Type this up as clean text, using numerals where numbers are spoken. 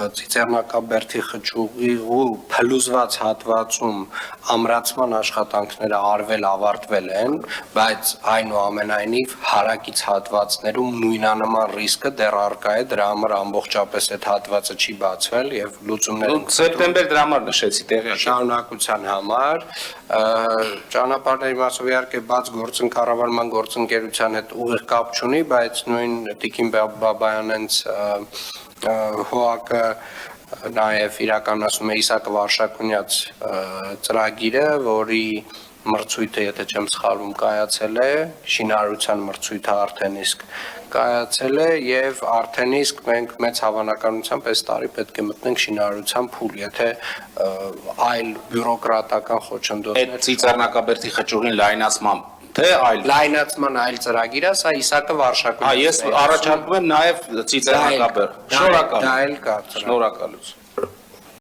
Ծիծեռնակաբերդի խճուղի ու փլուզված հատվածում ամրացման աշխատանքները ավարտվել են, բայց այնուամենայնիվ հարակից հատվածներում նույնանման ռիսկը դեռ առկա է, դրա համար ամբողջապես այդ հատվածը չի բացվել եւ լուծումներ են սեպտեմբեր դրա համար նշեցի տեղյակ շարունակության համար ճանապարհների մասով իհարկե բաց գործընկերական գործընկերության հետ ուղիղ կապ չունի, բայց նույն Տիկին Բաբայանենց ՀՕԱԿ-ը նաև իրականացնում է Իսակը Վարշակունյաց ծրագիրը, որի մրցույթը, եթե չեմ սխալվում, կայացել է, շինարարության մրցույթը արդեն իսկ կայացել է եւ արդեն իսկ մենք մեծ հավանականությամբ այս տարի պետք է մտնենք շինարարության փուլ, եթե այլ բյուրոկրատական խոչընդոտներ այդ ծիծեռնակաբերդի խճուղին լայնացման թե այլ լայնացման այլ ծրագիր է, սա Իսակը Վարշակունյանը ես առաջարկում եմ նաև ծիծեռնակաբերդ դա էլ կա շնորհակալություն